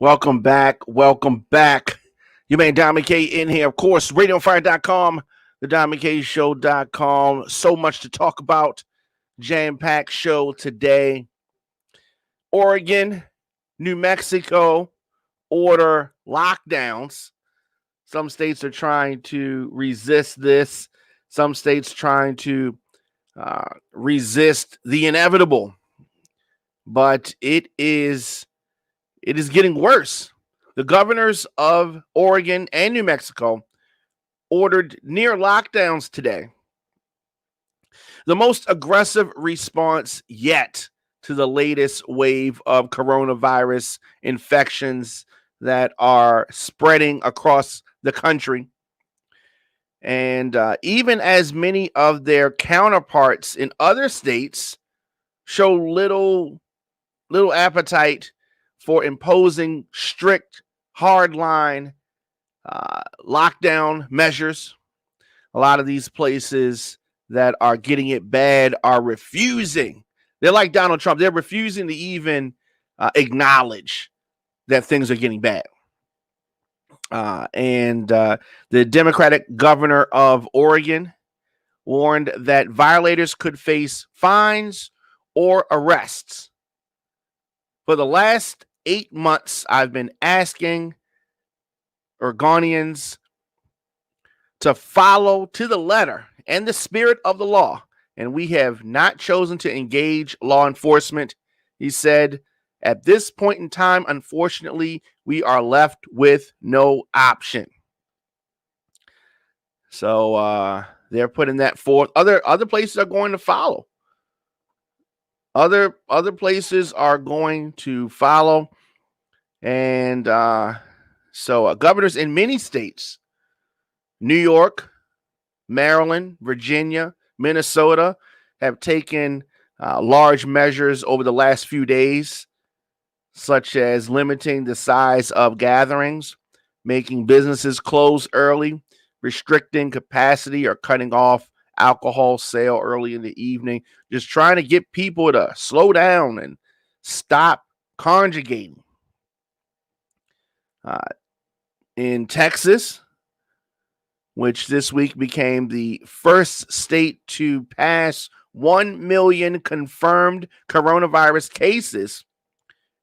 Welcome back. Welcome back. You may Diamond K in here. Of course, radionfire.com, the diamondkshow.com. So much to talk about. Jam-packed show today. Oregon, New Mexico order lockdowns. Some states are trying to resist this. Some states trying to resist the inevitable. But it is getting worse. The governors of Oregon and New Mexico ordered near lockdowns today. The most aggressive response yet to the latest wave of coronavirus infections that are spreading across the country. And even as many of their counterparts in other states show little appetite for imposing strict, hardline lockdown measures. A lot of these places that are getting it bad are refusing. They're like Donald Trump. They're refusing to even acknowledge that things are getting bad. And the Democratic governor of Oregon warned that violators could face fines or arrests. For the last 8 months, I've been asking Oregonians to follow to the letter and the spirit of the law, and we have not chosen to engage law enforcement. He said, at this point in time, unfortunately, we are left with no option. So they're putting that forth. Other places are going to follow. Other places are going to follow. And so governors in many states, New York, Maryland, Virginia, Minnesota, have taken large measures over the last few days, such as limiting the size of gatherings, making businesses close early, restricting capacity or cutting off alcohol sale early in the evening, just trying to get people to slow down and stop congregating. In Texas, which this week became the first state to pass 1 million confirmed coronavirus cases,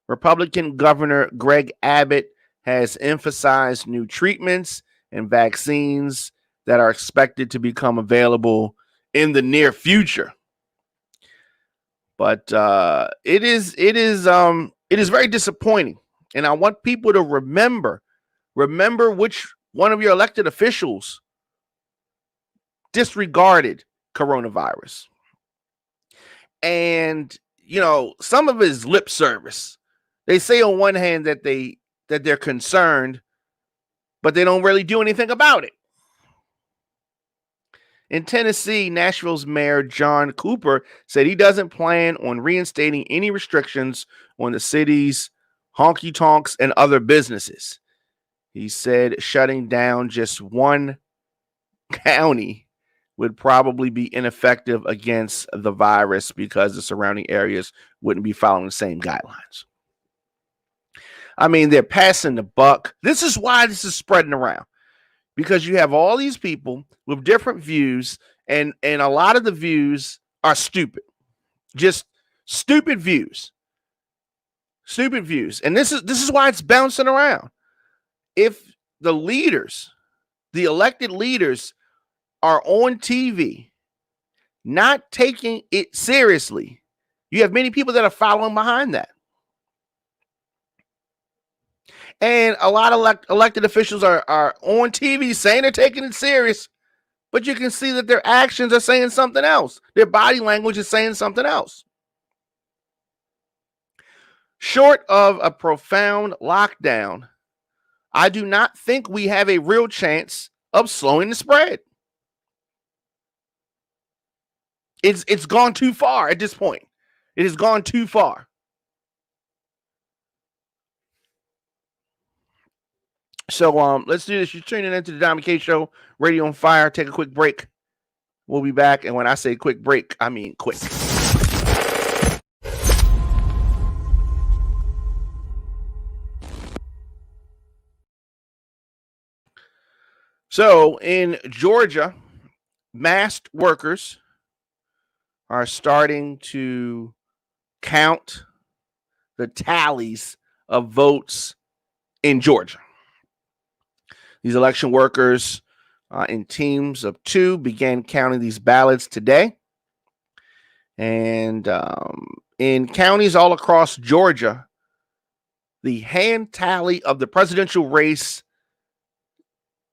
Republican Governor Greg Abbott has emphasized new treatments and vaccines that are expected to become available in the near future. But it is very disappointing, and I want people to remember which one of your elected officials disregarded coronavirus. And some of his lip service. They say on one hand that they're concerned, but they don't really do anything about it. In Tennessee, Nashville's Mayor John Cooper said he doesn't plan on reinstating any restrictions on the city's honky-tonks and other businesses. He said shutting down just one county would probably be ineffective against the virus because the surrounding areas wouldn't be following the same guidelines. I mean, they're passing the buck. This is why this is spreading around, because you have all these people with different views, and a lot of the views are stupid, just stupid views. And this is why it's bouncing around. If the leaders, the elected leaders, are on TV not taking it seriously, you have many people that are following behind that. And a lot of elected officials are on TV saying they're taking it serious, but you can see that their actions are saying something else. Their body language is saying something else. Short of a profound lockdown, I do not think we have a real chance of slowing the spread. It's gone too far at this point. It has gone too far. So let's do this. You're tuning into the Diamond K Show, Radio on Fire. Take a quick break. We'll be back. And when I say quick break, I mean quick. So in Georgia, masked workers are starting to count the tallies of votes in Georgia. These election workers in teams of 2 began counting these ballots today. And in counties all across Georgia, the hand tally of the presidential race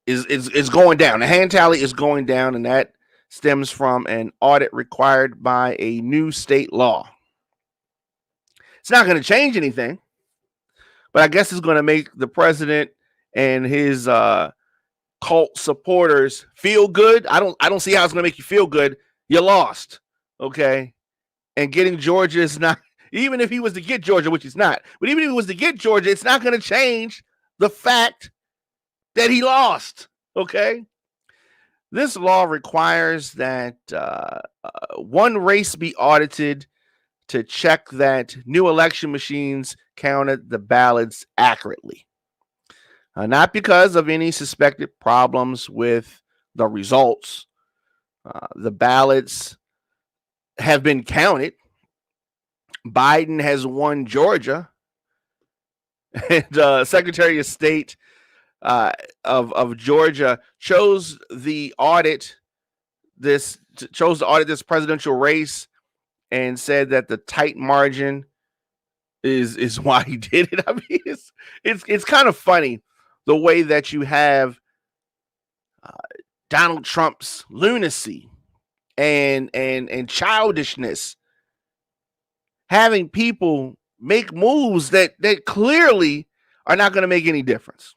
is going down. The hand tally is going down, and that stems from an audit required by a new state law. It's not going to change anything, but I guess it's going to make the president and his cult supporters feel good. I don't see how it's going to make you feel good. You lost, okay? And getting Georgia is not, even if he was to get Georgia, which he's not, but even if he was to get Georgia, it's not going to change the fact that he lost, okay? This law requires that one race be audited to check that new election machines counted the ballots accurately. Not because of any suspected problems with the results. The ballots have been counted. Biden has won Georgia. And Secretary of State of Georgia chose to audit this presidential race and said that the tight margin is why he did it. I mean, it's kind of funny the way that you have Donald Trump's lunacy and childishness having people make moves that clearly are not going to make any difference.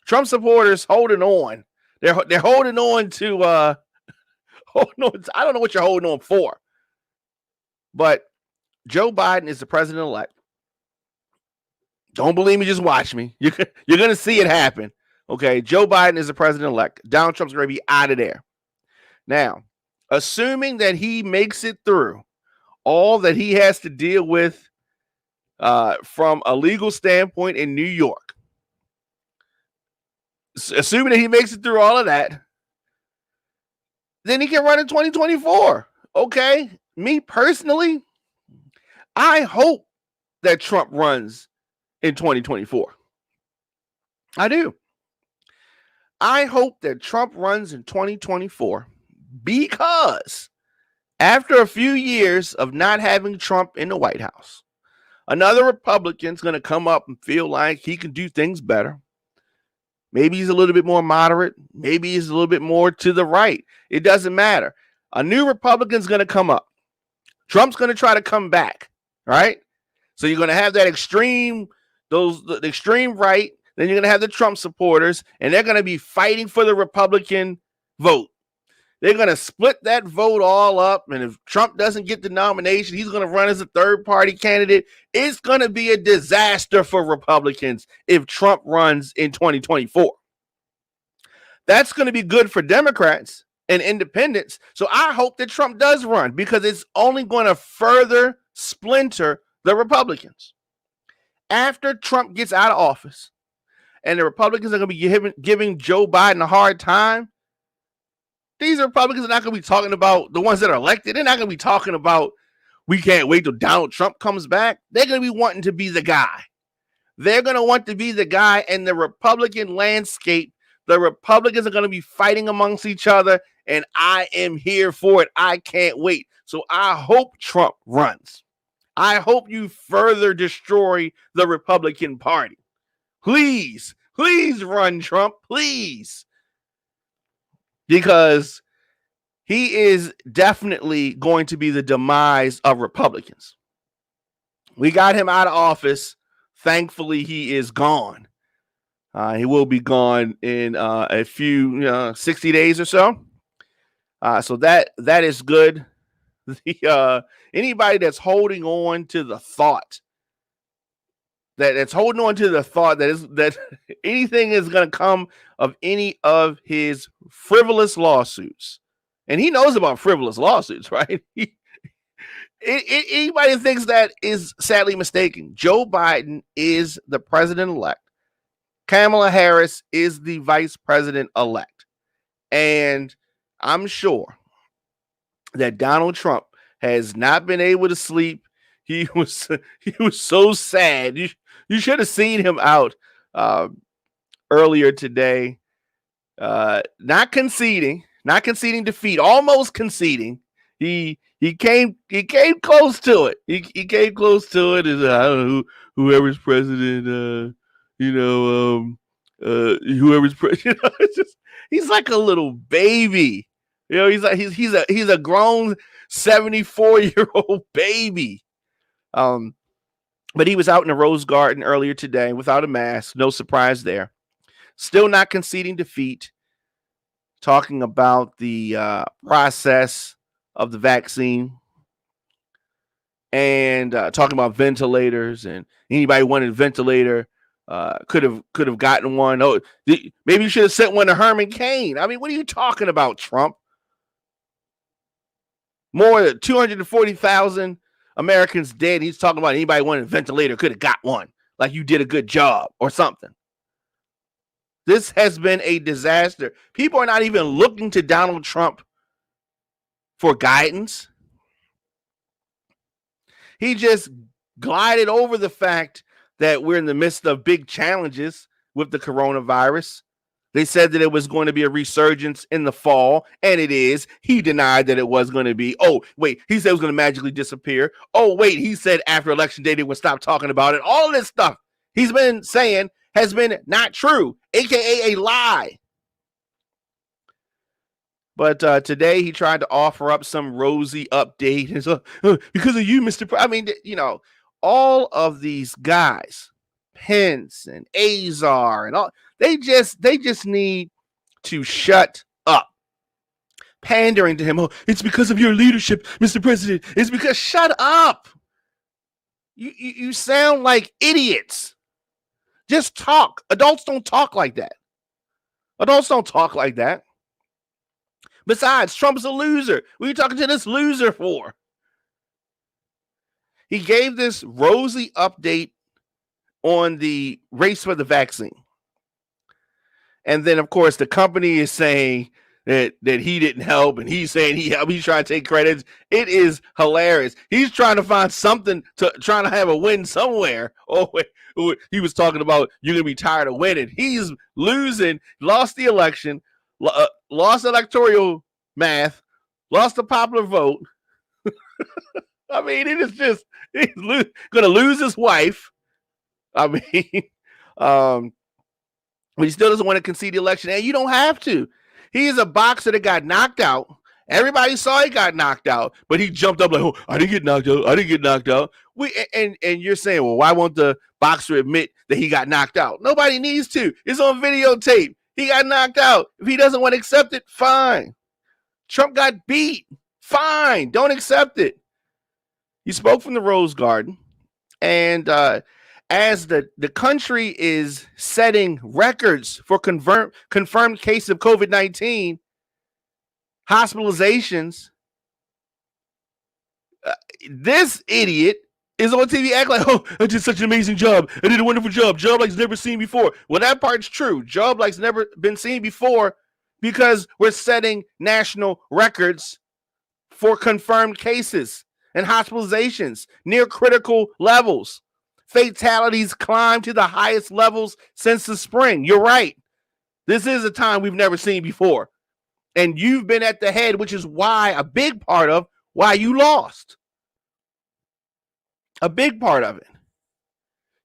Trump supporters holding on. They're holding on to I don't know what you're holding on for. But Joe Biden is the president-elect. Don't believe me, just watch me. You're going to see it happen. Okay, Joe Biden is the president-elect. Donald Trump's going to be out of there. Now, assuming that he makes it through all that he has to deal with from a legal standpoint in New York, assuming that he makes it through all of that, then he can run in 2024. Okay, me personally, I hope that Trump runs in 2024. I do. I hope that Trump runs in 2024 because after a few years of not having Trump in the White House, another Republican's going to come up and feel like he can do things better. Maybe he's a little bit more moderate. Maybe he's a little bit more to the right. It doesn't matter. A new Republican's going to come up. Trump's going to try to come back, right? So you're going to have that extreme, the extreme right. Then you're going to have the Trump supporters, and they're going to be fighting for the Republican vote. They're going to split that vote all up, and if Trump doesn't get the nomination, he's going to run as a third-party candidate. It's going to be a disaster for Republicans if Trump runs in 2024. That's going to be good for Democrats and independents. So I hope that Trump does run because it's only going to further splinter the Republicans. After Trump gets out of office and the Republicans are going to be giving Joe Biden a hard time, these Republicans are not going to be talking about the ones that are elected. They're not going to be talking about, we can't wait till Donald Trump comes back. They're going to be wanting to be the guy. They're going to want to be the guy in the Republican landscape. The Republicans are going to be fighting amongst each other, and I am here for it. I can't wait. So I hope Trump runs. I hope you further destroy the Republican Party. Please run, Trump, please. Because he is definitely going to be the demise of Republicans. We got him out of office. Thankfully, he is gone. He will be gone in a few 60 days or so. So that is good. Anybody that's holding on to the thought that anything is going to come of any of his frivolous lawsuits, and he knows about frivolous lawsuits, right? Anybody that thinks that is sadly mistaken. Joe Biden is the president-elect. Kamala Harris is the vice president-elect. And I'm sure that Donald Trump has not been able to sleep. He was so sad. You should have seen him out earlier today, not conceding defeat, almost conceding. He came close to it. He came close to it. Is I don't know whoever's president. Whoever's president. It's just, he's like a little baby. He's a grown 74-year-old baby. But he was out in the Rose Garden earlier today without a mask. No surprise there. Still not conceding defeat. Talking about the process of the vaccine and talking about ventilators, and anybody wanted a ventilator could have gotten one. Oh, maybe you should have sent one to Herman Cain. I mean, what are you talking about, Trump? More than 240,000 Americans dead. He's talking about anybody wanted a ventilator could have got one, like you did a good job or something. This has been a disaster. People are not even looking to Donald Trump for guidance. He just glided over the fact that we're in the midst of big challenges with the coronavirus. They said that it was going to be a resurgence in the fall, and it is. He denied that it was going to be. Oh, wait, he said it was going to magically disappear. Oh, wait, he said after Election Day they would stop talking about it. All of this stuff he's been saying has been not true, aka a lie. But today he tried to offer up some rosy update. Because of you, Mr. I mean, all of these guys, Pence and Azar and all, they just need to shut up. Pandering to him. Oh, it's because of your leadership, Mr. President. It's because, shut up. You sound like idiots. Just talk. Adults don't talk like that. Besides, Trump's a loser. What are you talking to this loser for? He gave this rosy update on the race for the vaccine. And then, of course, the company is saying that he didn't help, and he's saying he helped. He's trying to take credit. It is hilarious. He's trying to find something trying to have a win somewhere. Oh, wait, he was talking about you're going to be tired of winning. He's losing, lost the election, lost electoral math, lost the popular vote. I mean, it is just, he's going to lose his wife. I mean, but he still doesn't want to concede the election, and you don't have to. He is a boxer that got knocked out. Everybody saw he got knocked out, but he jumped up like, "Oh, I didn't get knocked out." And you're saying, well, why won't the boxer admit that he got knocked out? Nobody needs to. It's on videotape. He got knocked out. If he doesn't want to accept it, fine. Trump got beat. Fine. Don't accept it. He spoke from the Rose Garden, and as the country is setting records for confirmed cases of COVID-19, hospitalizations, this idiot is on TV acting like, oh, I did such an amazing job. I did a wonderful job. Job like it's never seen before. Well, that part's true. Job like's never been seen before because we're setting national records for confirmed cases and hospitalizations near critical levels. Fatalities climb to the highest levels since the spring. You're right. This is a time we've never seen before. And you've been at the head, which is why a big part of why you lost. A big part of it.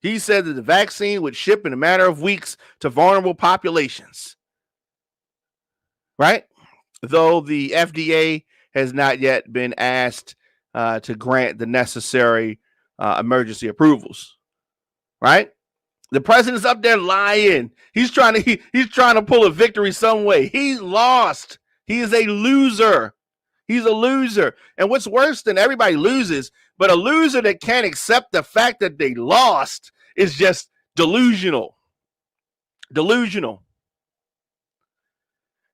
He said that the vaccine would ship in a matter of weeks to vulnerable populations. Right? Though the FDA has not yet been asked to grant the necessary emergency approvals. Right? The president's up there lying. He's trying to pull a victory some way. He lost. He is a loser. He's a loser. And what's worse than everybody loses, but a loser that can't accept the fact that they lost is just delusional. Delusional.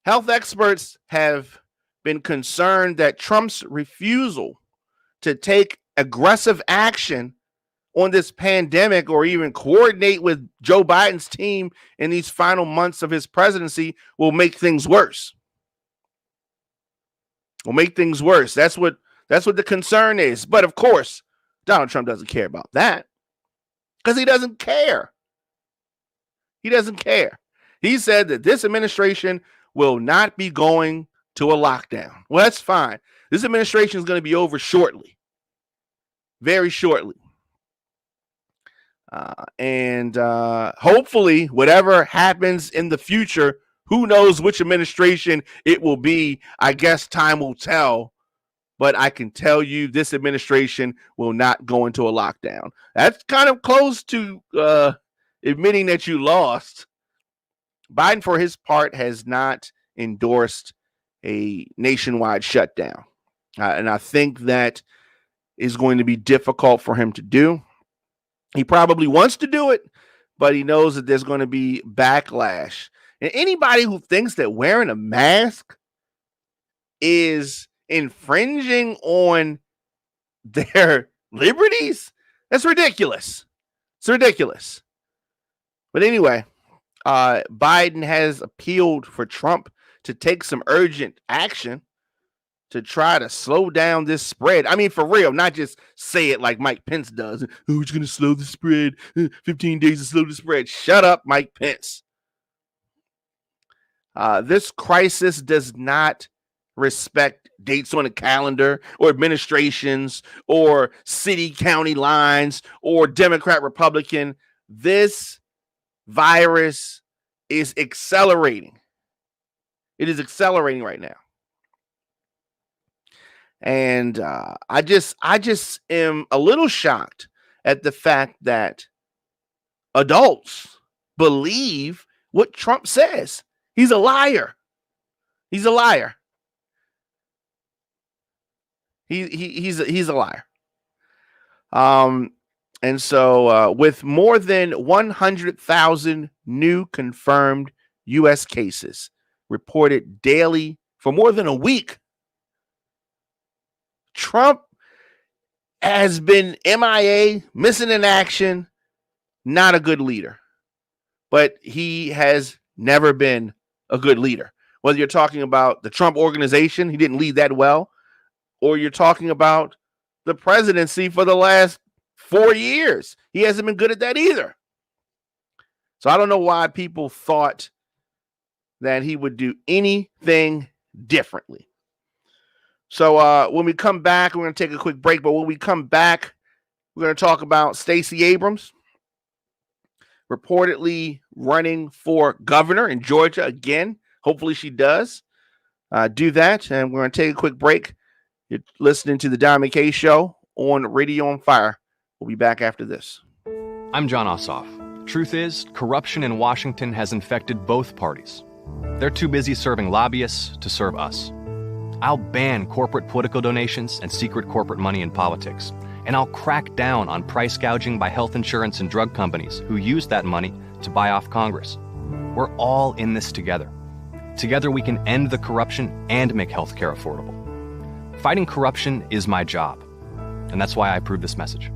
Health experts have been concerned that Trump's refusal to take aggressive action on this pandemic or even coordinate with Joe Biden's team in these final months of his presidency will make things worse. will make things worse. That's what the concern is. But of course, Donald Trump doesn't care about that because he doesn't care. He doesn't care. He said that this administration will not be going to a lockdown. Well, that's fine. This administration is going to be over shortly, very shortly. And hopefully, whatever happens in the future, who knows which administration it will be? I guess time will tell. But I can tell you this administration will not go into a lockdown. That's kind of close to admitting that you lost. Biden, for his part, has not endorsed a nationwide shutdown. And I think that is going to be difficult for him to do. He probably wants to do it, but he knows that there's going to be backlash. And anybody who thinks that wearing a mask is infringing on their liberties, that's ridiculous. It's ridiculous. But anyway, Biden has appealed for Trump to take some urgent action to try to slow down this spread. I mean, for real, not just say it like Mike Pence does. Oh, it's going to slow the spread. 15 days to slow the spread. Shut up, Mike Pence. This crisis does not respect dates on a calendar or administrations or city county lines or Democrat Republican. This virus is accelerating. It is accelerating right now. And I just am a little shocked at the fact that adults believe what Trump says. He's a liar. He's a liar. He's a liar. And so with more than 100,000 new confirmed U.S. cases reported daily for more than a week, Trump has been MIA, missing in action, not a good leader. But he has never been a good leader. Whether you're talking about the Trump organization, he didn't lead that well, or you're talking about the presidency for the last 4 years. He hasn't been good at that either. So I don't know why people thought that he would do anything differently. So when we come back, we're going to take a quick break. But when we come back, we're going to talk about Stacey Abrams reportedly running for governor in Georgia again. Hopefully she does do that. And we're going to take a quick break. You're listening to the Diamond K Show on Radio on Fire. We'll be back after this. I'm John Ossoff. Truth is, corruption in Washington has infected both parties. They're too busy serving lobbyists to serve us. I'll ban corporate political donations and secret corporate money in politics. And I'll crack down on price gouging by health insurance and drug companies who use that money to buy off Congress. We're all in this together. Together we can end the corruption and make healthcare affordable. Fighting corruption is my job. And that's why I approve this message.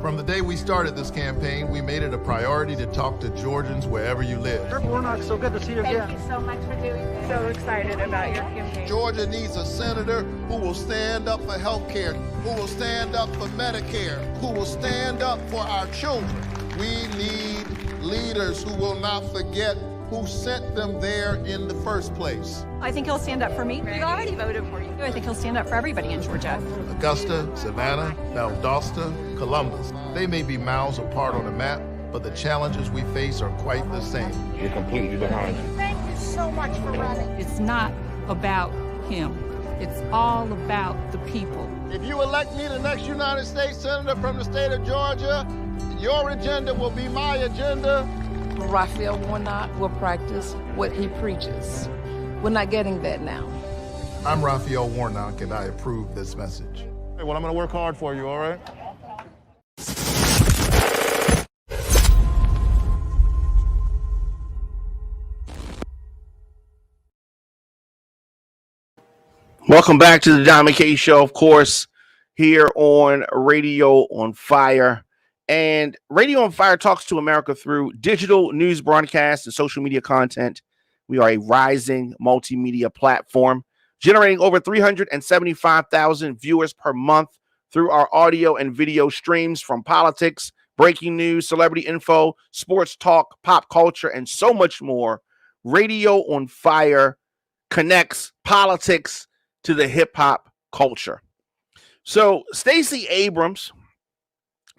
From the day we started this campaign, we made it a priority to talk to Georgians wherever you live. Warnock, so good to see you again. Thank you so much for doing this. So excited about your campaign. Georgia needs a senator who will stand up for health care, who will stand up for Medicare, who will stand up for our children. We need leaders who will not forget who sent them there in the first place. I think he'll stand up for me. We already voted for you. I think he'll stand up for everybody in Georgia. Augusta, Savannah, Valdosta, Columbus. They may be miles apart on the map, but the challenges we face are quite the same. We're completely behind you. Thank you so much for running. It's not about him. It's all about the people. If you elect me the next United States Senator from the state of Georgia, your agenda will be my agenda. Raphael Warnock will practice what he preaches. We're not getting that now. I'm Raphael Warnock, and I approve this message. Hey, well, I'm going to work hard for you, all right? Welcome back to the Diamond K Show, of course, here on Radio on Fire. And Radio on Fire talks to America through digital news broadcasts and social media content. We are a rising multimedia platform, generating over 375,000 viewers per month through our audio and video streams from politics, breaking news, celebrity info, sports talk, pop culture, and so much more. Radio on Fire connects politics to the hip hop culture. So Stacey Abrams,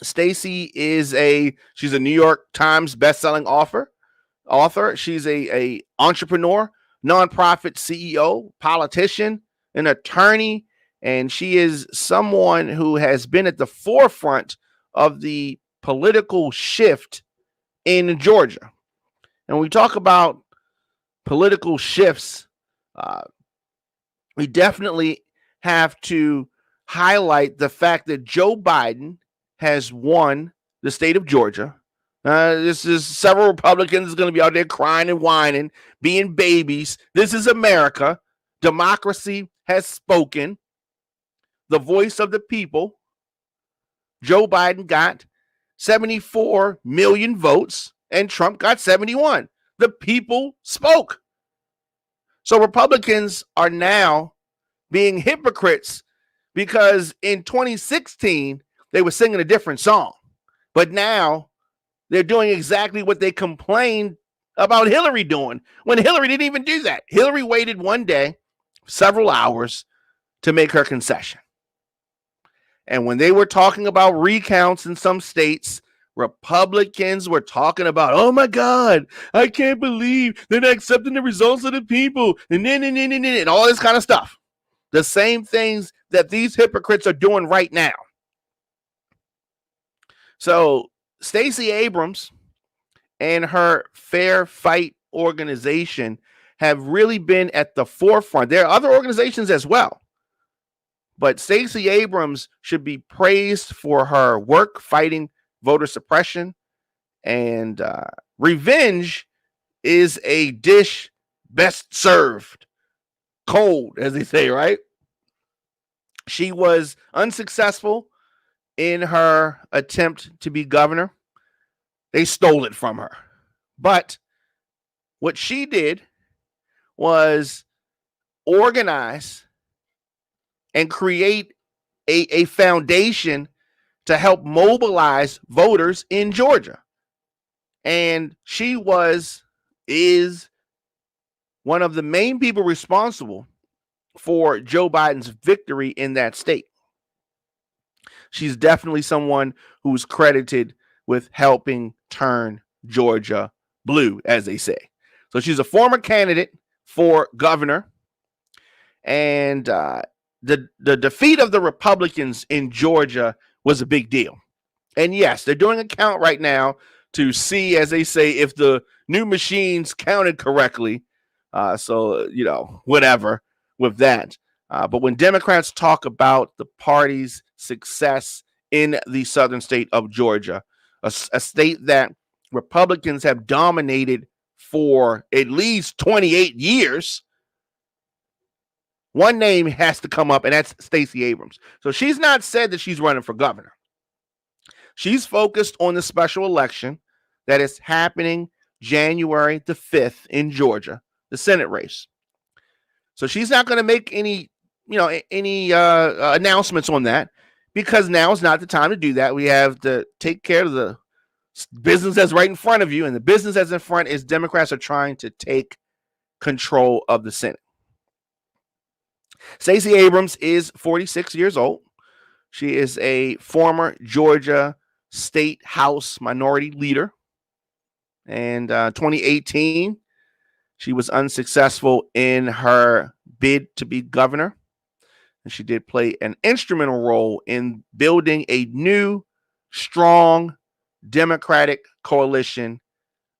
Stacey she's a New York Times bestselling author. She's a entrepreneur, nonprofit CEO, politician, an attorney, and she is someone who has been at the forefront of the political shift in Georgia. And when we talk about political shifts, we definitely have to highlight the fact that Joe Biden has won the state of Georgia. This is several Republicans going to be out there crying and whining, being babies. This is America. Democracy has spoken. The voice of the people. Joe Biden got 74 million votes and Trump got 71. The people spoke. So Republicans are now being hypocrites because in 2016, they were singing a different song. But now they're doing exactly what they complained about Hillary doing when Hillary didn't even do that. Hillary waited one day, several hours, to make her concession. And when they were talking about recounts in some states, Republicans were talking about, oh my God, I can't believe they're not accepting the results of the people, and all this kind of stuff. The same things that these hypocrites are doing right now. So Stacey Abrams and her Fair Fight organization have really been at the forefront. There are other organizations as well. But Stacey Abrams should be praised for her work fighting voter suppression. And revenge is a dish best served cold, as they say, right? She was unsuccessful in her attempt to be governor. They stole it from her. But what she did was organize and create a foundation to help mobilize voters in Georgia. And she is one of the main people responsible for Joe Biden's victory in that state. She's definitely someone who's credited with helping turn Georgia blue, as they say. So she's a former candidate for governor. And the defeat of the Republicans in Georgia was a big deal. And yes, they're doing a count right now to see, as they say, if the new machines counted correctly. So, whatever with that. But when Democrats talk about the party's success in the southern state of Georgia, a state that Republicans have dominated for at least 28 years, one name has to come up, and that's Stacey Abrams. So she's not said that she's running for governor. She's focused on the special election that is happening January the 5th in Georgia, the Senate race. So she's not going to make any announcements on that because now is not the time to do that. We have to take care of the business that's right in front of you, and the business that's in front is Democrats are trying to take control of the Senate. Stacey Abrams is 46 years old. She is a former Georgia State House Minority Leader. And 2018, she was unsuccessful in her bid to be governor. And she did play an instrumental role in building a new, strong Democratic coalition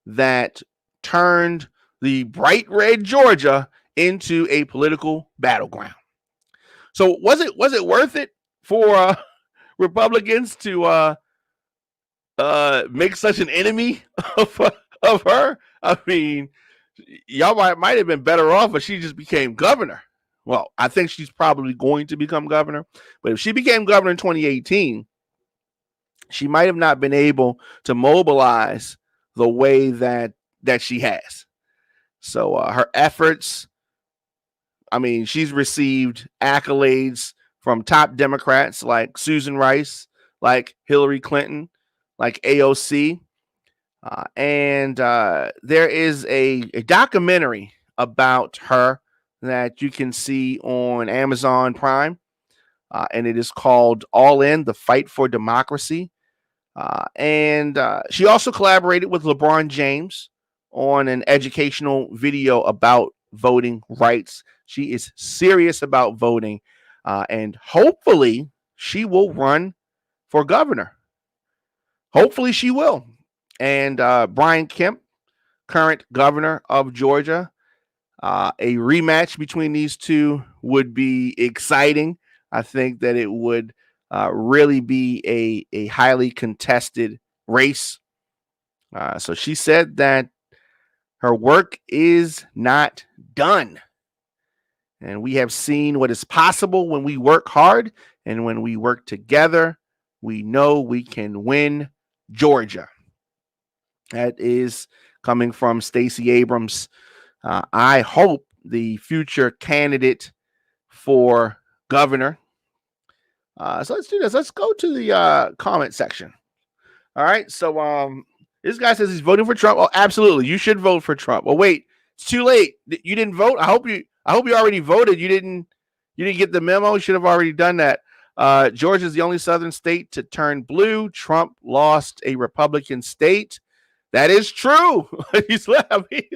that turned the bright red Georgia into a political battleground. So was it worth it for Republicans to make such an enemy of her? I mean, y'all might have been better off if she just became governor. Well, I think she's probably going to become governor, but if she became governor in 2018, she might have not been able to mobilize the way that she has. So her efforts, I mean, she's received accolades from top Democrats like Susan Rice, like Hillary Clinton, like AOC. And there is a documentary about her that you can see on Amazon Prime. And it is called All In, The Fight for Democracy. And she also collaborated with LeBron James on an educational video about voting rights. She is serious about voting, and hopefully she will run for governor. Hopefully she will. And Brian Kemp, current governor of Georgia, a rematch between these two would be exciting. I think that it would really be a highly contested race. So she said that her work is not done. And we have seen what is possible when we work hard and when we work together. We know we can win Georgia. That is coming from Stacey Abrams. I hope the future candidate for governor. So let's do this. Let's go to the comment section. All right. So this guy says he's voting for Trump. Oh, absolutely. You should vote for Trump. Oh, wait, it's too late. You didn't vote. I hope you already voted. You didn't get the memo. You should have already done that. Georgia is the only southern state to turn blue. Trump lost a Republican state. That is true. He's laughing.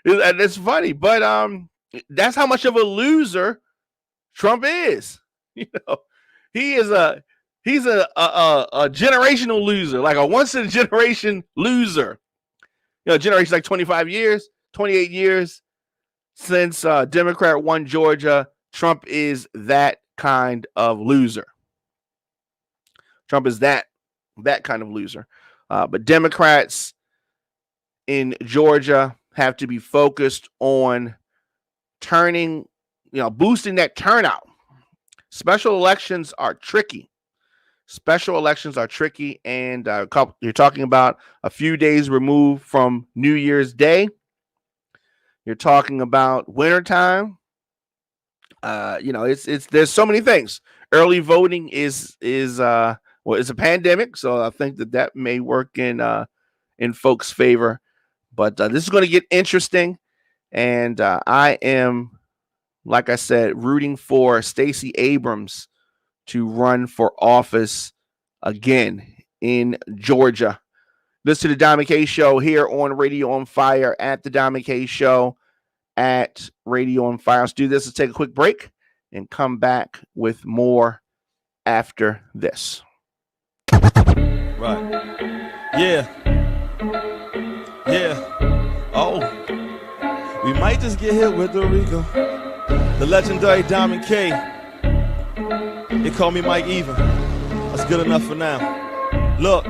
That's funny, but that's how much of a loser Trump is. You know, he's a generational loser, like a once in a generation loser. You know, generation like 25 years, 28 years since Democrat won Georgia. Trump is that kind of loser. Trump is that kind of loser. But Democrats in Georgia have to be focused on boosting that turnout. Special elections are tricky. And you're talking about a few days removed from New Year's Day. You're talking about wintertime. There's so many things. Early voting is it's a pandemic, so I think that may work in folks' favor. But this is going to get interesting, and I am, like I said, rooting for Stacey Abrams to run for office again in Georgia. Listen to the Diamond K Show here on Radio on Fire, at the Diamond K Show at Radio on Fire. Let's do this. Let's take a quick break and come back with more after this. Right. Yeah. Oh. We might just get hit with the Rico. The legendary Diamond K. They call me Mike Even. That's good enough for now. Look.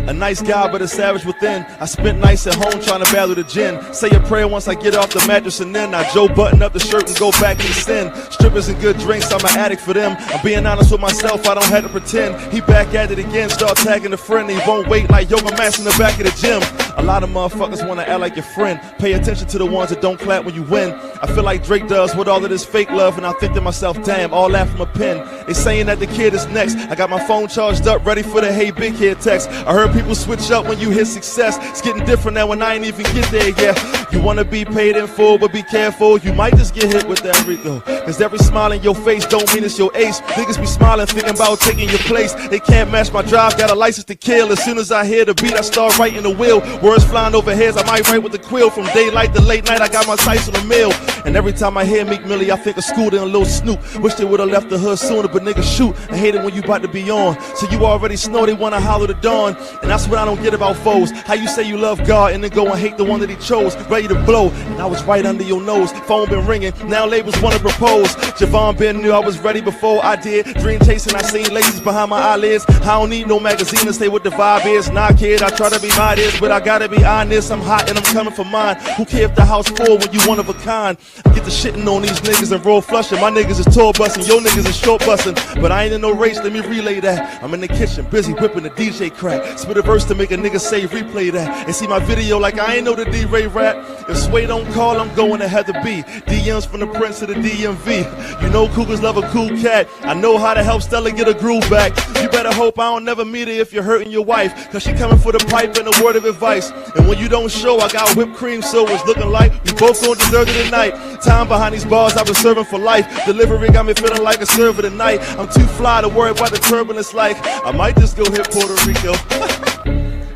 A nice guy, but a savage within. I spent nights at home trying to battle the gin. Say a prayer once I get off the mattress, and then I Joe button up the shirt and go back to sin. Strippers and good drinks, I'm an addict for them. I'm being honest with myself, I don't have to pretend. He back at it again, start tagging a friend. He won't wait like yoga mats in the back of the gym. A lot of motherfuckers wanna act like your friend. Pay attention to the ones that don't clap when you win. I feel like Drake does with all of this fake love, and I think to myself, damn, all that from a pen. They saying that the kid is next. I got my phone charged up, ready for the hey big kid text. I heard people switch up when you hit success. It's getting different now when I ain't even get there yet. You wanna be paid in full, but be careful. You might just get hit with that Rico. Cause every smile in your face don't mean it's your ace. Niggas be smiling, thinking about taking your place. They can't match my drive, got a license to kill. As soon as I hear the beat, I start writing the wheel. Words flying over heads, I might write with the quill. From daylight to late night, I got my sights on the mill. And every time I hear Meek Millie, I think of Scooter and Lil Snoop. Wish they would've left the hood sooner, but niggas shoot. I hate it when you about to be on. So you already know they wanna holler the dawn. And that's what I don't get about foes. How you say you love God and then go and hate the one that he chose. ready to blow, and I was right under your nose. Phone been ringing, now labels wanna propose. Javon Ben knew I was ready before I did. Dream chasing, I seen ladies behind my eyelids. I don't need no magazine to say what the vibe is. Nah, kid, I try to be modest, but I gotta be honest. I'm hot and I'm coming for mine. Who care if the house full when you one of a kind? I get the shitting on these niggas and roll flushing. My niggas is tall busting, your niggas is short busting. But I ain't in no race, let me relay that. I'm in the kitchen, busy whipping the DJ crack. Spit a verse to make a nigga say replay that. And see my video like I ain't know the D-Ray rap. If Sway don't call, I'm going to Heather B. DMs from the Prince to the DMV. You know Cougars love a cool cat. I know how to help Stella get a groove back. You better hope I don't never meet her if you're hurting your wife, cause she coming for the pipe and a word of advice. And when you don't show, I got whipped cream, so it's looking like we both gonna deserve it tonight. Time behind these bars I've been serving for life. Delivery got me feeling like a server tonight. I'm too fly to worry about the turbulence, like I might just go hit Puerto Rico.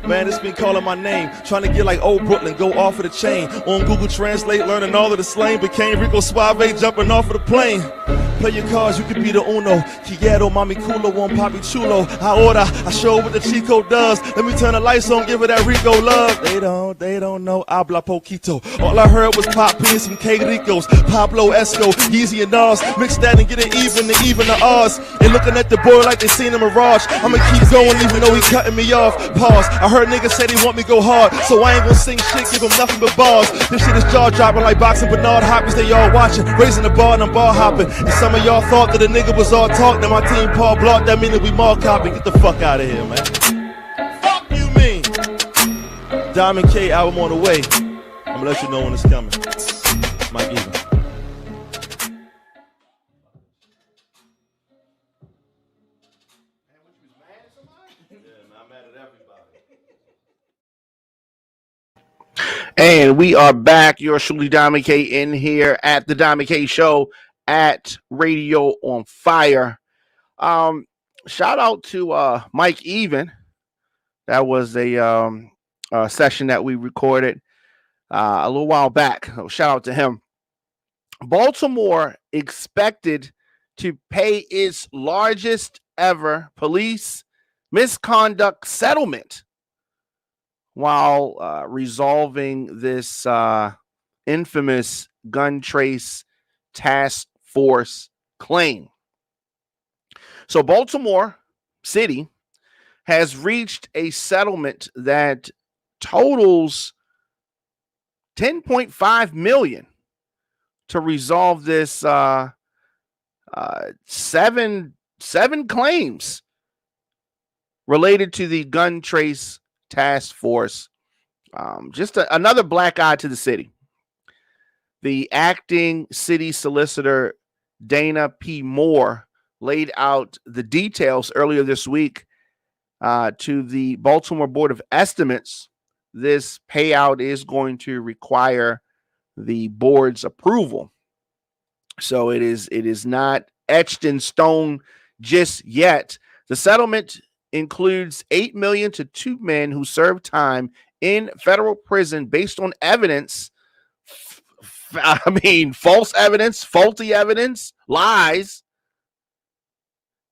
Man, it's been calling my name, trying to get like old Brooklyn, go off of the chain. On Google Translate, learning all of the slang, became Rico Suave, jumping off of the plane. Play your cards, you could be the uno. Quiero, mami culo, one papi chulo. Ahora, I show what the Chico does. Let me turn the lights on, give it that Rico love. They don't know, habla poquito. All I heard was Pop P and some K Ricos. Pablo Esco, Yeezy and Nas. Mix that and get it even to ours. And looking at the boy like they seen a mirage. I'ma keep going even though he cutting me off. Pause, I heard niggas say they want me go hard. So I ain't gonna sing shit, give them nothing but bars. This shit is jaw dropping like boxing Bernard Hopkins. They all watching, raising the bar and I'm bar hopping. And some of y'all thought that the nigga was all talk. Now my team Paul Block, that mean that we mall copping. Get the fuck out of here, man. Fuck you mean? Diamond K album on the way. I'm gonna let you know when it's coming. Mike Even. And we are back. Yours truly, Diamond K, in here at the Diamond K Show at Radio on Fire. Shout out to Mike Even. That was a session that we recorded a little while back. So shout out to him. Baltimore expected to pay its largest ever police misconduct settlement while resolving this infamous gun trace task force claim. So Baltimore City has reached a settlement that totals $10.5 million to resolve this seven claims related to the gun trace task force. Just another black eye to the city. The acting city solicitor, Dana P. Moore, laid out the details earlier this week to the Baltimore Board of Estimates. This payout is going to require the board's approval. So it is not etched in stone just yet. The settlement includes $8 million to 2 men who served time in federal prison based on evidence. False evidence, faulty evidence, lies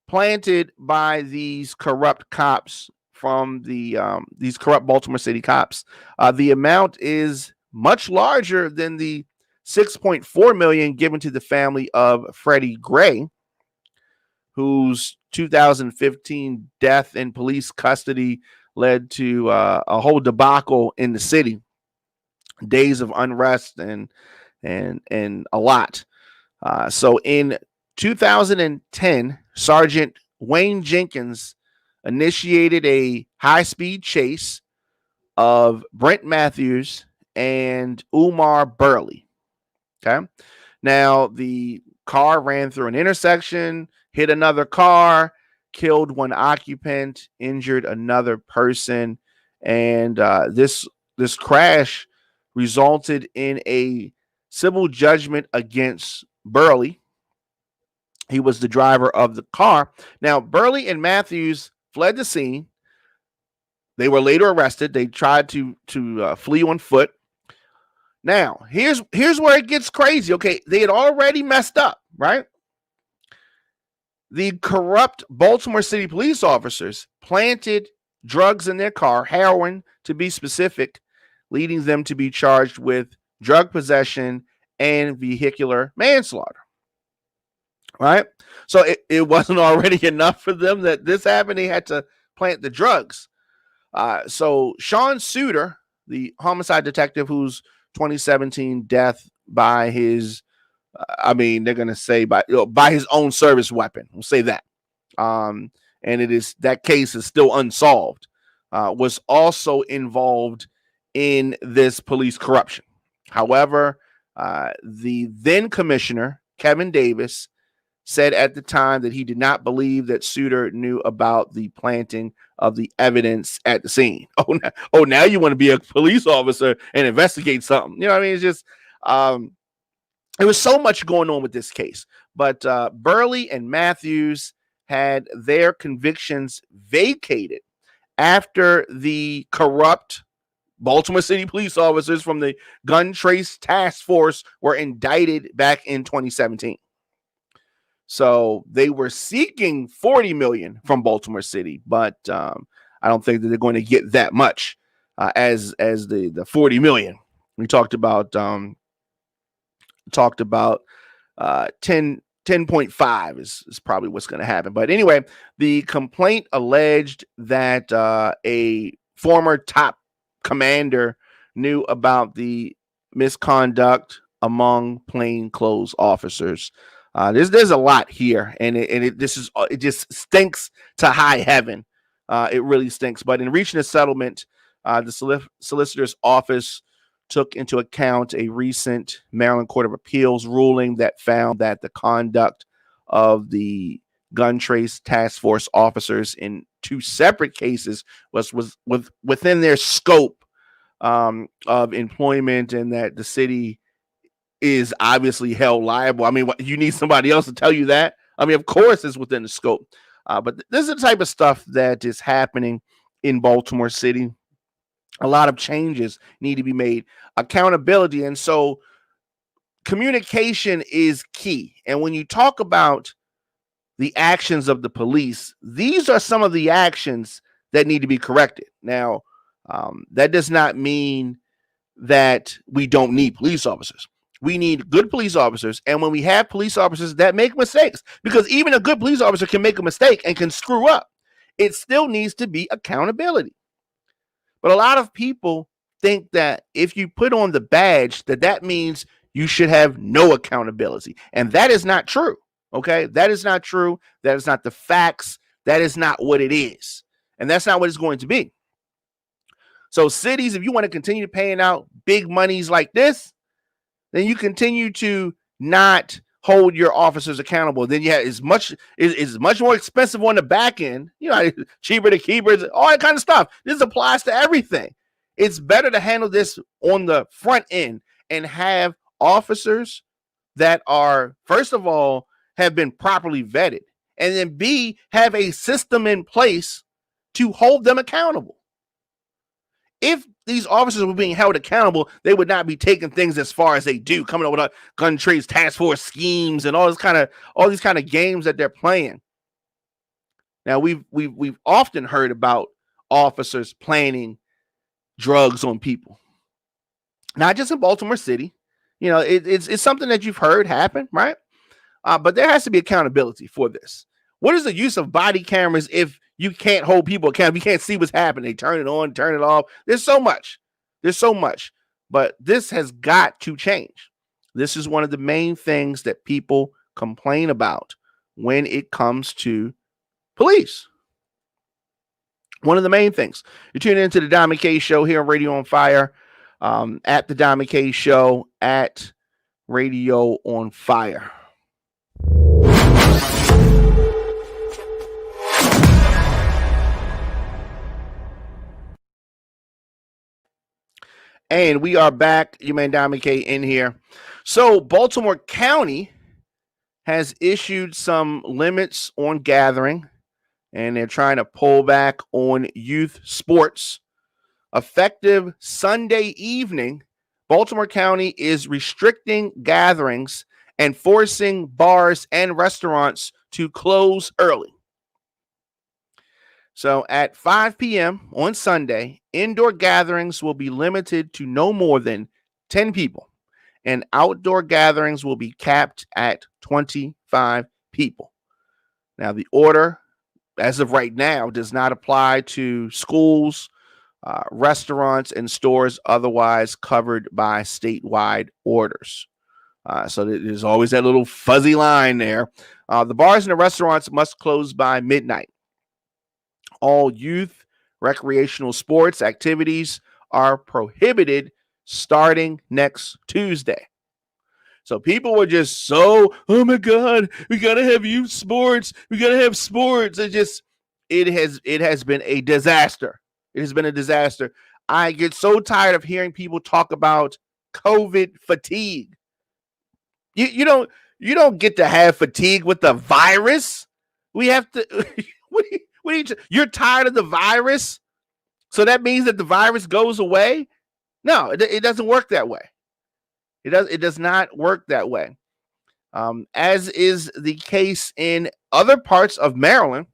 planted by these corrupt cops from these corrupt Baltimore City cops. The amount is much larger than the $6.4 million given to the family of Freddie Gray, whose 2015 death in police custody led to a whole debacle in the city, days of unrest and a lot. So in 2010, Sergeant Wayne Jenkins initiated a high-speed chase of Brent Matthews and Umar Burley. Okay. Now, the car ran through an intersection, hit another car, killed one occupant, injured another person, and this crash resulted in a civil judgment against Burley. He was the driver of the car. Now, Burley and Matthews fled the scene. They were later arrested. They tried to flee on foot. Now, here's where it gets crazy. Okay, they had already messed up, right? The corrupt Baltimore City police officers planted drugs in their car, heroin to be specific, leading them to be charged with drug possession, and vehicular manslaughter. Right? So it wasn't already enough for them that this happened. They had to plant the drugs. So Sean Suter, the homicide detective whose 2017 death by his, they're going to say by his own service weapon. We'll say that. And that case is still unsolved, was also involved in this police corruption. However, the then commissioner, Kevin Davis, said at the time that he did not believe that Suter knew about the planting of the evidence at the scene. Now you want to be a police officer and investigate something. You know what I mean? It's just, there was so much going on with this case. But Burley and Matthews had their convictions vacated after the corrupt Baltimore City police officers from the Gun Trace Task Force were indicted back in 2017. So they were seeking $40 million from Baltimore City, but I don't think that they're going to get that much as the $40 million. We talked about 10.5 is probably what's going to happen. But anyway, the complaint alleged that a former top commander knew about the misconduct among plainclothes officers. There's a lot here, and it just stinks to high heaven. It really stinks. But in reaching a settlement, the solicitor's office took into account a recent Maryland Court of Appeals ruling that found that the conduct of the Gun Trace Task Force officers in two separate cases was within their scope of employment, and that the city is obviously held liable. I mean, you need somebody else to tell you that? I mean, of course it's within the scope. But this is the type of stuff that is happening in Baltimore City. A lot of changes need to be made. Accountability. And so communication is key. And when you talk about the actions of the police, these are some of the actions that need to be corrected. Now, that does not mean that we don't need police officers. We need good police officers. And when we have police officers that make mistakes, because even a good police officer can make a mistake and can screw up, it still needs to be accountability. But a lot of people think that if you put on the badge, that means you should have no accountability. And that is not true. Okay? That is not true. That is not the facts. That is not what it is. And that's not what it's going to be. So cities, if you want to continue paying out big monies like this, then you continue to not hold your officers accountable. Then you have it's much more expensive on the back end, cheaper to keep it, all that kind of stuff. This applies to everything. It's better to handle this on the front end and have officers that are, first of all, have been properly vetted, and then B, have a system in place to hold them accountable. If these officers were being held accountable, they would not be taking things as far as they do, coming up with a Gun Trace Task Force schemes and all these kind of games that they're playing. Now we've often heard about officers planning drugs on people, not just in Baltimore City. It's something that you've heard happen, right? But there has to be accountability for this. What is the use of body cameras if you can't hold people accountable? You can't see what's happening. They turn it on, turn it off. There's so much. But this has got to change. This is one of the main things that people complain about when it comes to police. One of the main things. You're tuning into the Diamond K Show here on Radio on Fire, at the Diamond K Show, at Radio on Fire. And we are back. Your man Diamond K in here. So Baltimore County has issued some limits on gathering, and they're trying to pull back on youth sports. Effective Sunday evening, Baltimore County is restricting gatherings and forcing bars and restaurants to close early. So at 5 p.m. on Sunday, indoor gatherings will be limited to no more than 10 people. and outdoor gatherings will be capped at 25 people. Now, the order, as of right now, does not apply to schools, restaurants, and stores otherwise covered by statewide orders. So there's always that little fuzzy line there. The bars and the restaurants must close by midnight. All youth recreational sports activities are prohibited starting next Tuesday. So people were just so, oh my God, we gotta have youth sports. We gotta have sports. It has been a disaster. It has been a disaster. I get so tired of hearing people talk about COVID fatigue. You don't get to have fatigue with the virus. We have to. You're tired of the virus, so that means that the virus goes away? No, it doesn't work that way. It does not work that way. As is the case in other parts of Maryland,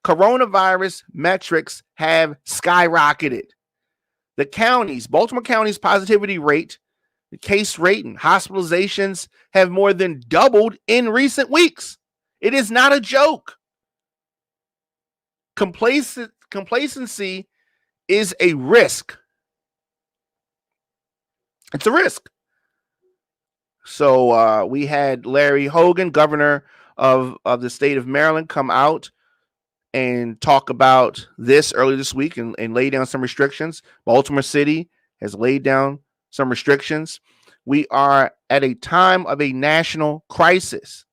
coronavirus metrics have skyrocketed. The counties, Baltimore County's positivity rate, the case rate, and hospitalizations have more than doubled in recent weeks. It is not a joke. Complacency is a risk. It's a risk. So we had Larry Hogan, governor of the state of Maryland, come out and talk about this early this week and lay down some restrictions. Baltimore City has laid down some restrictions. We are at a time of a national crisis,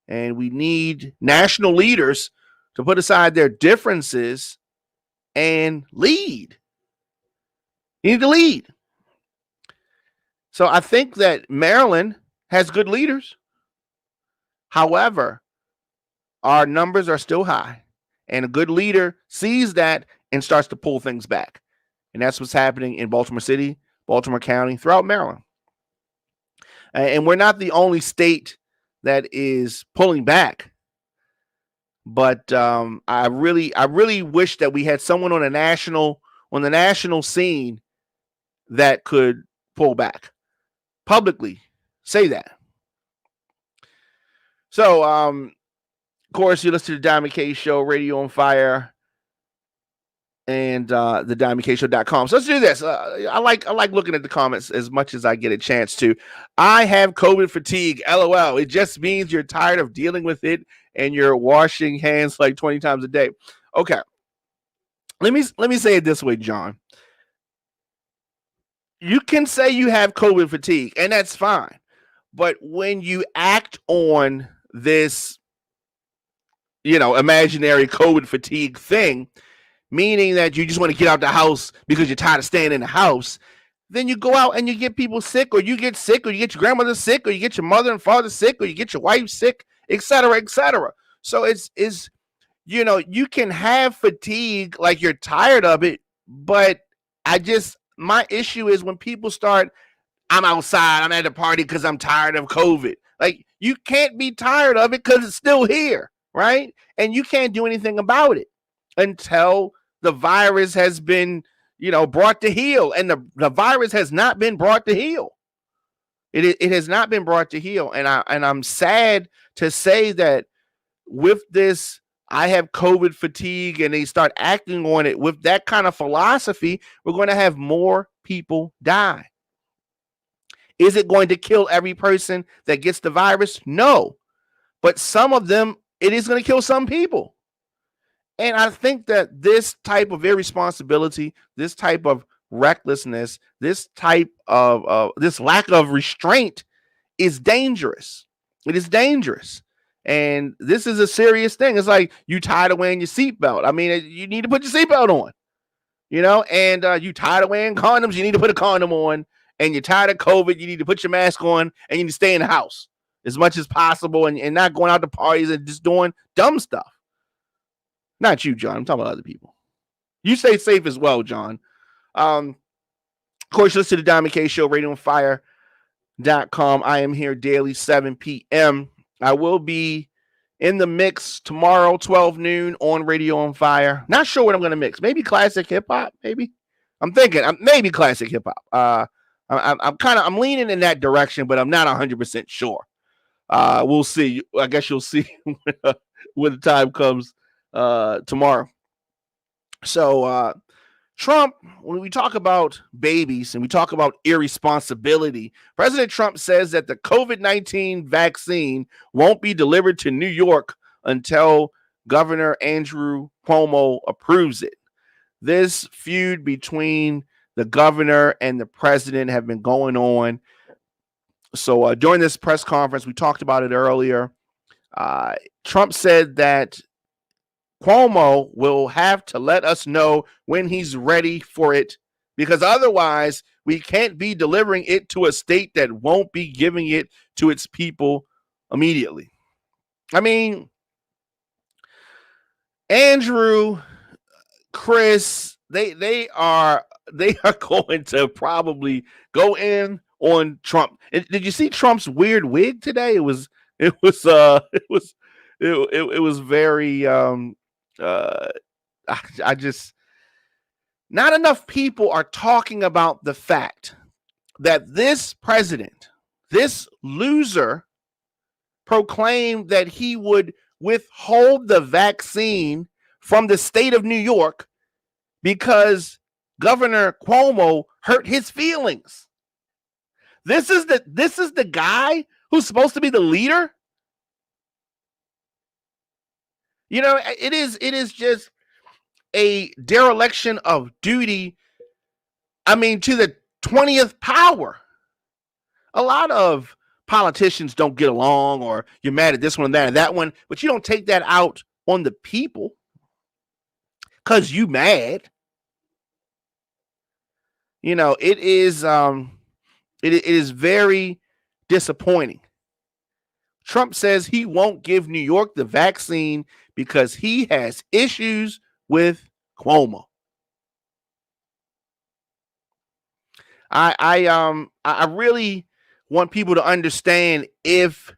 and we need national leaders to put aside their differences and lead. You need to lead. So I think that Maryland has good leaders. However, our numbers are still high, and a good leader sees that and starts to pull things back. And that's what's happening in Baltimore City, Baltimore County, throughout Maryland. And we're not the only state that is pulling back. But I really wish that we had someone on the national scene that could pull back publicly. Say that. So, of course, you listen to the Diamond K Show, Radio on Fire, and the diamondkshow.com. So let's do this. I like looking at the comments as much as I get a chance to. I have COVID fatigue. LOL. It just means you're tired of dealing with it and you're washing hands like 20 times a day. Okay. Let me say it this way, John. You can say you have COVID fatigue, and that's fine. But when you act on this, imaginary COVID fatigue thing, meaning that you just want to get out the house because you're tired of staying in the house, then you go out and you get people sick, or you get sick, or you get your grandmother sick, or you get your mother and father sick, or you get your wife sick, etc., etc. So it's you can have fatigue like you're tired of it, but my issue is when people start, I'm outside, I'm at a party because I'm tired of COVID. Like, you can't be tired of it because it's still here, right? And you can't do anything about it until the virus has been, brought to heel. And the virus has not been brought to heel. It has not been brought to heel. And I'm sad to say that with this, I have COVID fatigue, and they start acting on it with that kind of philosophy, we're going to have more people die. Is it going to kill every person that gets the virus? No. But some of them, it is going to kill some people. And I think that this type of irresponsibility, this type of recklessness, this type of this lack of restraint is dangerous. It is dangerous. And this is a serious thing. It's like, you tired of wearing your seatbelt. I mean, you need to put your seatbelt on, and you tired of wearing condoms, you need to put a condom on. And you're tired of COVID, you need to put your mask on, and you need to stay in the house as much as possible, and not going out to parties and just doing dumb stuff. Not you, John. I'm talking about other people. You stay safe as well, John. Of course, listen to the Diamond K Show, radioonfire.com. I am here daily, 7 p.m. I will be in the mix tomorrow, 12 noon on Radio on Fire. Not sure what I'm going to mix. Maybe classic hip hop, maybe. I'm thinking maybe classic hip hop. I'm leaning in that direction, but I'm not 100% sure. We'll see. I guess you'll see when the time comes tomorrow. So Trump, when we talk about babies and we talk about irresponsibility, President Trump says that the COVID-19 vaccine won't be delivered to New York until Governor Andrew Cuomo approves it. This feud between the governor and the president have been going on. So during this press conference, we talked about it earlier. Trump said that Cuomo will have to let us know when he's ready for it, because otherwise we can't be delivering it to a state that won't be giving it to its people immediately. I mean, Andrew, Chris, they are going to probably go in on Trump. Did you see Trump's weird wig today? It was very I just, not enough people are talking about the fact that this president, this loser, proclaimed that he would withhold the vaccine from the state of New York because Governor Cuomo hurt his feelings. This is the guy who's supposed to be the leader. You know, it is just a dereliction of duty. I mean, to the 20th power. A lot of politicians don't get along, or you're mad at this one, that, and that one, but you don't take that out on the people because you mad. You know, it is very disappointing. Trump says he won't give New York the vaccine because he has issues with Cuomo. I really want people to understand, if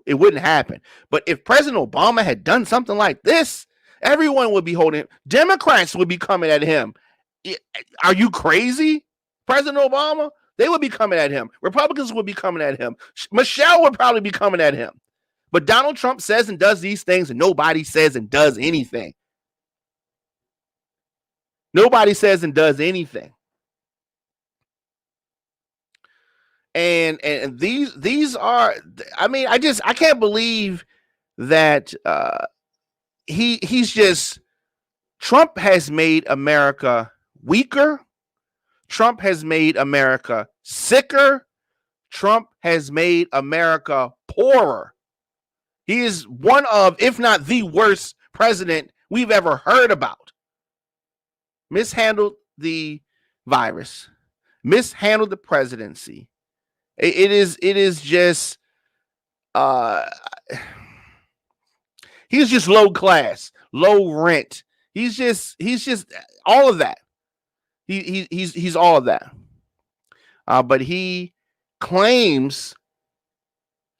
it wouldn't happen, but if President Obama had done something like this, everyone would be holding him. Democrats would be coming at him. Are you crazy, President Obama? They would be coming at him. Republicans would be coming at him. Michelle would probably be coming at him. But Donald Trump says and does these things, and nobody says and does anything. Nobody says and does anything. And these are, I mean, I can't believe that he's just, Trump has made America weaker. Trump has made America sicker. Trump has made America poorer. He is one of, if not the worst president we've ever heard about. Mishandled the virus, mishandled the presidency. It is just, he's just low class, low rent. He's just all of that. He's all of that. But he claims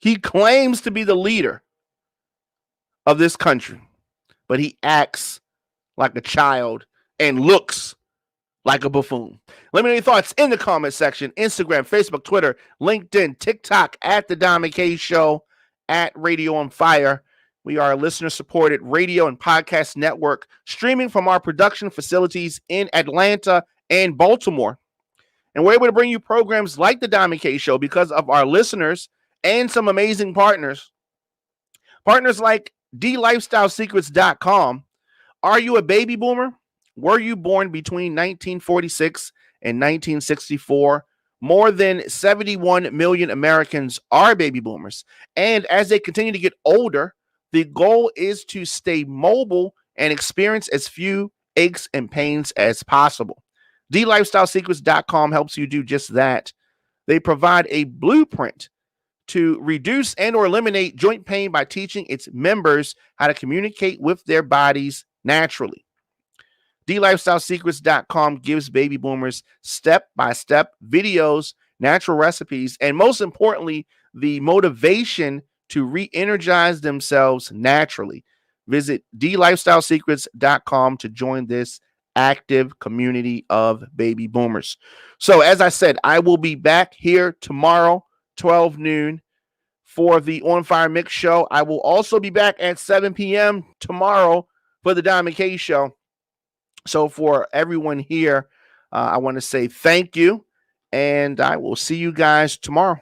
to be the leader of this country, but he acts like a child and looks like a buffoon. Let me know your thoughts in the comment section. Instagram, Facebook, Twitter, LinkedIn, TikTok, at The Don McKay Show, at Radio on Fire. We are a listener-supported radio and podcast network streaming from our production facilities in Atlanta and Baltimore. And we're able to bring you programs like The Don McKay Show because of our listeners and some amazing partners. Partners like DLifestyleSecrets.com. Are you a baby boomer? Were you born between 1946 and 1964? More than 71 million Americans are baby boomers. And as they continue to get older, the goal is to stay mobile and experience as few aches and pains as possible. DLifestyleSecrets.com helps you do just that. They provide a blueprint to reduce and or eliminate joint pain by teaching its members how to communicate with their bodies naturally. DLifestyleSecrets.com gives baby boomers step-by-step videos, natural recipes, and most importantly, the motivation to re-energize themselves naturally. Visit DLifestyleSecrets.com to join this active community of baby boomers. So as I said, I will be back here tomorrow, 12 noon, for the On Fire Mix show. I will also be back at 7 p.m. tomorrow for the Diamond K show. So for everyone here, I want to say thank you, and I will see you guys tomorrow.